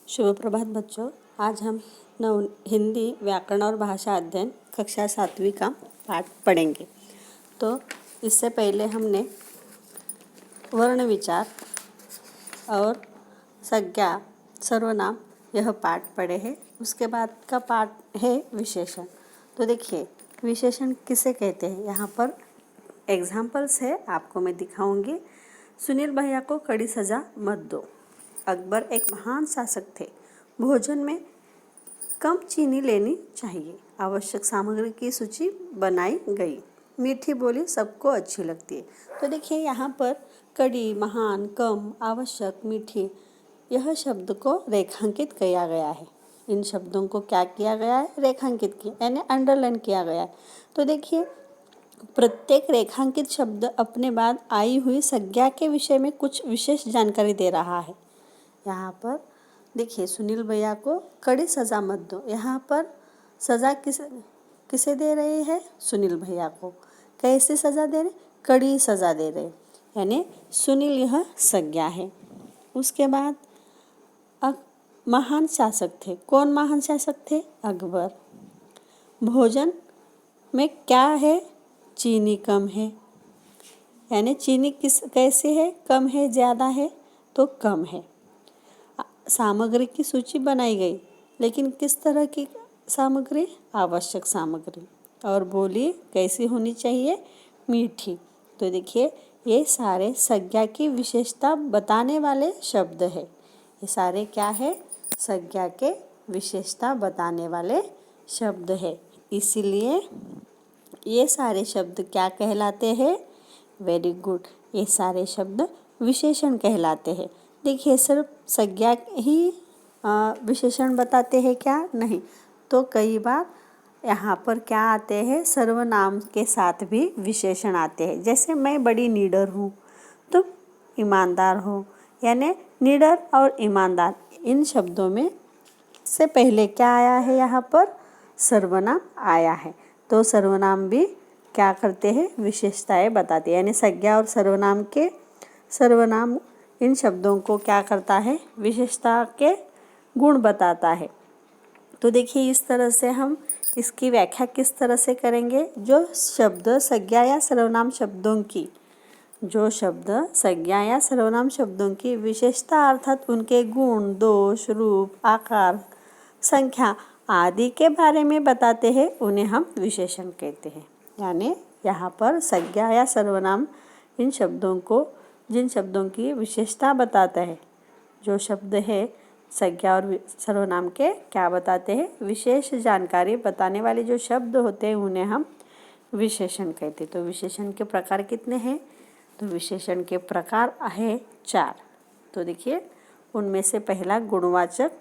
शुभ प्रभात बच्चों। आज हम हिंदी व्याकरण और भाषा अध्ययन कक्षा 7वीं का पाठ पढ़ेंगे। तो इससे पहले हमने वर्ण विचार और संज्ञा सर्वनाम यह पाठ पढ़े हैं। उसके बाद का पाठ है विशेषण। तो देखिए विशेषण किसे कहते हैं, यहाँ पर एग्जाम्पल्स है, आपको मैं दिखाऊंगी। सुनील भैया को कड़ी सजा मत दो। अकबर एक महान शासक थे। भोजन में कम चीनी लेनी चाहिए। आवश्यक सामग्री की सूची बनाई गई। मीठी बोली सबको अच्छी लगती है। तो देखिए यहाँ पर कड़ी, महान, कम, आवश्यक, मीठी यह शब्द को रेखांकित किया गया है। इन शब्दों को क्या किया गया है, रेखांकित किया यानी अंडरलाइन किया गया है। तो देखिए प्रत्येक रेखांकित शब्द अपने बाद आई हुई संज्ञा के विषय में कुछ विशेष जानकारी दे रहा है। यहाँ पर देखिए सुनील भैया को कड़ी सज़ा मत दो। यहाँ पर सज़ा किसे दे रहे हैं, सुनील भैया को। कैसी सज़ा दे रहे, कड़ी सज़ा दे रहे, यानी सुनील यह संज्ञा है। उसके बाद महान शासक थे। कौन महान शासक थे, अकबर। भोजन में क्या है, चीनी कम है, यानी चीनी कैसे है, कम है, ज़्यादा है, तो कम है। सामग्री की सूची बनाई गई, लेकिन किस तरह की सामग्री, आवश्यक सामग्री। और बोली कैसी होनी चाहिए, मीठी। तो देखिए ये सारे संज्ञा की विशेषता बताने वाले शब्द है। ये सारे क्या है, संज्ञा के विशेषता बताने वाले शब्द है। इसीलिए ये सारे शब्द क्या कहलाते हैं, वेरी गुड, ये सारे शब्द विशेषण कहलाते हैं। देखिए सिर्फ संज्ञा ही विशेषण बताते हैं क्या, नहीं। तो कई बार यहाँ पर क्या आते हैं, सर्वनाम के साथ भी विशेषण आते हैं। जैसे मैं बड़ी निडर हूँ, तुम ईमानदार हो, यानी निडर और ईमानदार इन शब्दों में से पहले क्या आया है, यहाँ पर सर्वनाम आया है। तो सर्वनाम भी क्या करते हैं, विशेषताएं बताते हैं। यानी संज्ञा और सर्वनाम इन शब्दों को क्या करता है, विशेषता के गुण बताता है। तो देखिए इस तरह से हम इसकी व्याख्या किस तरह से करेंगे। जो शब्द संज्ञा या सर्वनाम शब्दों की विशेषता अर्थात उनके गुण, दोष, रूप, आकार, संख्या आदि के बारे में बताते हैं, उन्हें हम विशेषण कहते हैं। यानी यहाँ पर संज्ञा या सर्वनाम जिन शब्दों की विशेषता बताता है, जो शब्द है संज्ञा और सर्वनाम के क्या बताते हैं, विशेष जानकारी बताने वाले जो शब्द होते हैं उन्हें हम विशेषण कहते हैं। तो विशेषण के प्रकार कितने हैं, तो विशेषण के प्रकार है 4। तो देखिए उनमें से पहला गुणवाचक,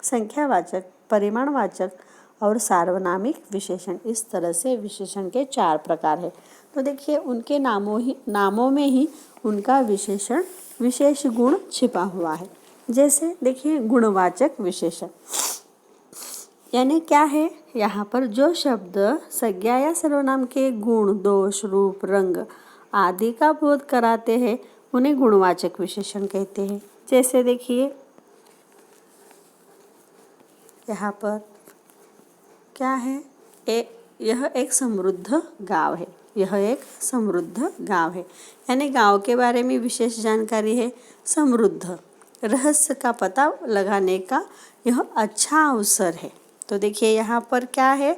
संख्यावाचक, परिमाणवाचक और सार्वनामिक विशेषण। इस तरह से विशेषण के 4 प्रकार है। तो देखिए उनके नामों में ही उनका विशेष गुण छिपा हुआ है। जैसे देखिए गुणवाचक विशेषण यानी क्या है, यहाँ पर जो शब्द संज्ञा या सर्वनाम के गुण, दोष, रूप, रंग आदि का बोध कराते हैं उन्हें गुणवाचक विशेषण कहते हैं। जैसे देखिए यहाँ पर क्या है, यह एक समृद्ध गांव है। यह एक समृद्ध गांव है, यानी गांव के बारे में विशेष जानकारी है। समृद्ध, रहस्य का पता लगाने का यह अच्छा अवसर है। तो देखिए यहाँ पर क्या है,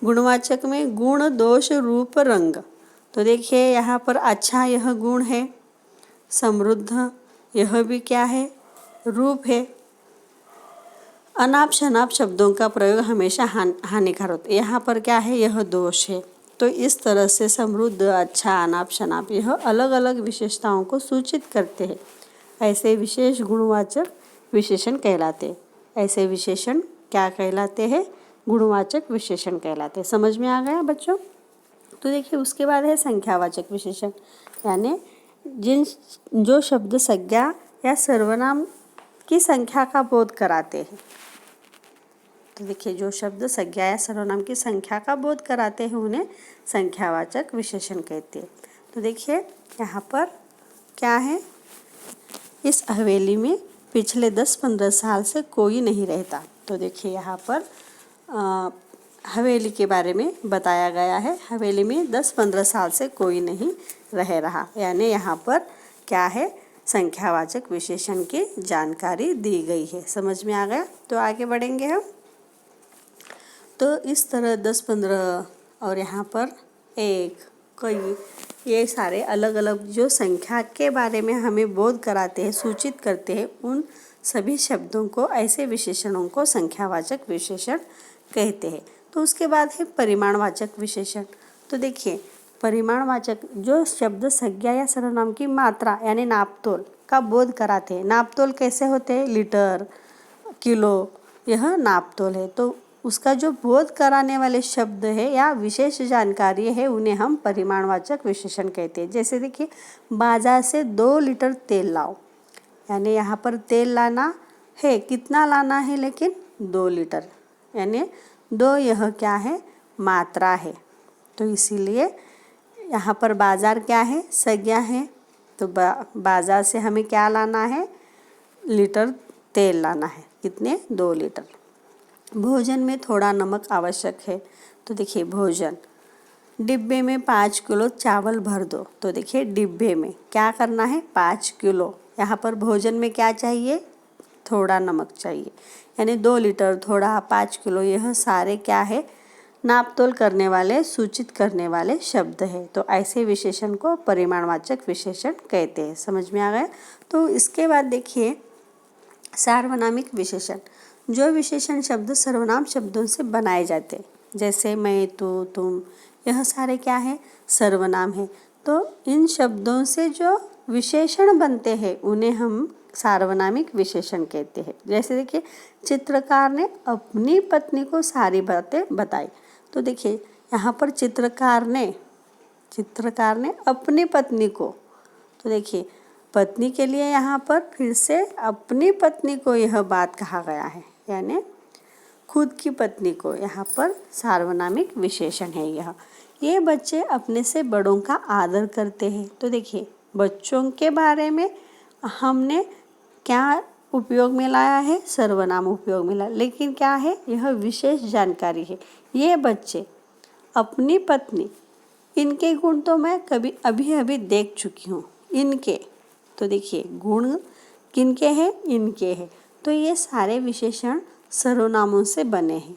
गुणवाचक में गुण, दोष, रूप, रंग। तो देखिए यहाँ पर अच्छा यह गुण है, समृद्ध यह भी क्या है, रूप है। अनाप शनाप शब्दों का प्रयोग हमेशा हानिकारक होता है, यहाँ पर क्या है, यह दोष है। तो इस तरह से समृद्ध, अच्छा, अनाप शनाप यह अलग अलग विशेषताओं को सूचित करते हैं। ऐसे विशेष गुणवाचक विशेषण कहलाते हैं। ऐसे विशेषण क्या कहलाते हैं, गुणवाचक विशेषण कहलाते हैं। समझ में आ गया बच्चों। तो देखिए उसके बाद है संख्यावाचक विशेषण, यानी जो शब्द संज्ञा या सर्वनाम की संख्या का बोध कराते हैं। तो देखिए जो शब्द संज्ञा या सर्वनाम की संख्या का बोध कराते हैं उन्हें संख्यावाचक विशेषण कहते हैं। तो देखिए यहाँ पर क्या है, इस हवेली में पिछले 10-15 साल से कोई नहीं रहता। तो देखिए यहाँ पर हवेली के बारे में बताया गया है। हवेली में 10-15 साल से कोई नहीं रह रहा, यानी यहाँ पर क्या है, संख्यावाचक विशेषण की जानकारी दी गई है। समझ में आ गया? तो आगे बढ़ेंगे हम। तो इस तरह 10-15 और यहाँ पर एक, कई, ये सारे अलग अलग जो संख्या के बारे में हमें बोध कराते हैं, सूचित करते हैं, उन सभी शब्दों को, ऐसे विशेषणों को संख्यावाचक विशेषण कहते हैं। तो उसके बाद है परिमाणवाचक विशेषण। तो देखिए, परिमाणवाचक जो शब्द संज्ञा या सर्वनाम की मात्रा यानी नापतोल का बोध कराते हैं। नापतोल कैसे होते हैं? लीटर, किलो, यह नापतोल है। तो उसका जो बोध कराने वाले शब्द है या विशेष जानकारी है, उन्हें हम परिमाणवाचक विशेषण कहते हैं। जैसे देखिए, बाजार से 2 लीटर तेल लाओ, यानी यहाँ पर तेल लाना है, कितना लाना है, लेकिन 2 लीटर, यानी 2 यह क्या है, मात्रा है। तो इसीलिए यहाँ पर बाजार क्या है, संज्ञा है। तो बाजार से हमें क्या लाना है, लीटर तेल लाना है, कितने, 2 लीटर। भोजन में थोड़ा नमक आवश्यक है। तो देखिए, भोजन, डिब्बे में 5 किलो चावल भर दो। तो देखिए, डिब्बे में क्या करना है, 5 किलो। यहाँ पर भोजन में क्या चाहिए, थोड़ा नमक चाहिए, यानी 2 लीटर, थोड़ा, 5 किलो, यह सारे क्या है, नापतोल करने वाले, सूचित करने वाले शब्द है। तो ऐसे विशेषण को परिमाणवाचक विशेषण कहते हैं। समझ में आ गया? तो इसके बाद देखिए, सार्वनामिक विशेषण। जो विशेषण शब्द सर्वनाम शब्दों से बनाए जाते हैं, जैसे मैं, तू, तुम, यह सारे क्या है, सर्वनाम है। तो इन शब्दों से जो विशेषण बनते हैं, उन्हें हम सार्वनामिक विशेषण कहते हैं। जैसे देखिए, चित्रकार ने अपनी पत्नी को सारी बातें बताई। तो देखिए, यहाँ पर चित्रकार ने अपनी पत्नी को, तो देखिए, पत्नी के लिए यहाँ पर फिर से अपनी पत्नी को यह बात कहा गया है, यानी खुद की पत्नी को। यहाँ पर सार्वनामिक विशेषण है यह। ये बच्चे अपने से बड़ों का आदर करते हैं। तो देखिए, बच्चों के बारे में हमने क्या उपयोग में लाया है, सर्वनाम उपयोग में लाया, लेकिन क्या है, यह विशेष जानकारी है। ये बच्चे, अपनी पत्नी, इनके गुण तो मैं कभी अभी देख चुकी हूँ, इनके। तो देखिए, गुण किनके हैं, इनके हैं। तो ये सारे विशेषण सर्वनामों से बने हैं।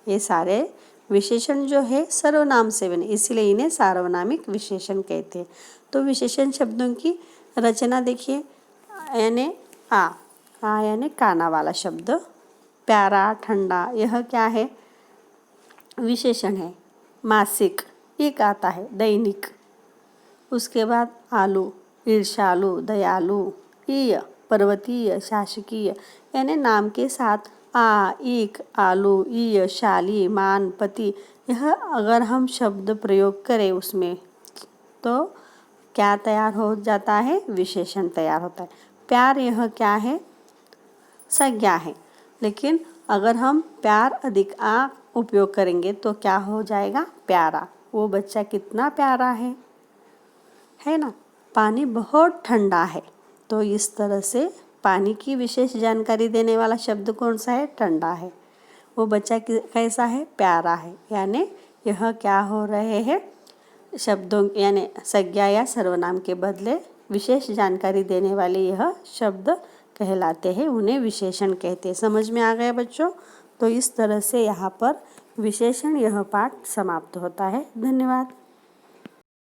ये सारे विशेषण जो है सर्वनाम से बने, इसलिए इन्हें सार्वनामिक विशेषण कहते हैं। तो विशेषण शब्दों की रचना देखिए, यानी आ यानी काना वाला शब्द, प्यारा, ठंडा, यह क्या है, विशेषण है। मासिक, एक आता है, दैनिक। उसके बाद आलू, ईर्ष्यालु, दयालु, ईय, पर्वतीय, शासकीय, यानी नाम के साथ आ, एक, आलू, ईय, शाली, मान, पति, यह अगर हम शब्द प्रयोग करें उसमें, तो क्या तैयार हो जाता है, विशेषण तैयार होता है। प्यार, यह क्या है, संज्ञा है, लेकिन अगर हम प्यार अधिक आ उपयोग करेंगे तो क्या हो जाएगा, प्यारा। वो बच्चा कितना प्यारा है ना। पानी बहुत ठंडा है। तो इस तरह से पानी की विशेष जानकारी देने वाला शब्द कौन सा है, ठंडा है। वो बच्चा कैसा है, प्यारा है। यानी यह क्या हो रहे हैं, शब्दों यानी संज्ञा या सर्वनाम के बदले विशेष जानकारी देने वाले यह शब्द कहलाते हैं, उन्हें विशेषण कहते हैं। समझ में आ गया बच्चों? तो इस तरह से यहाँ पर विशेषण यह पाठ समाप्त होता है। धन्यवाद।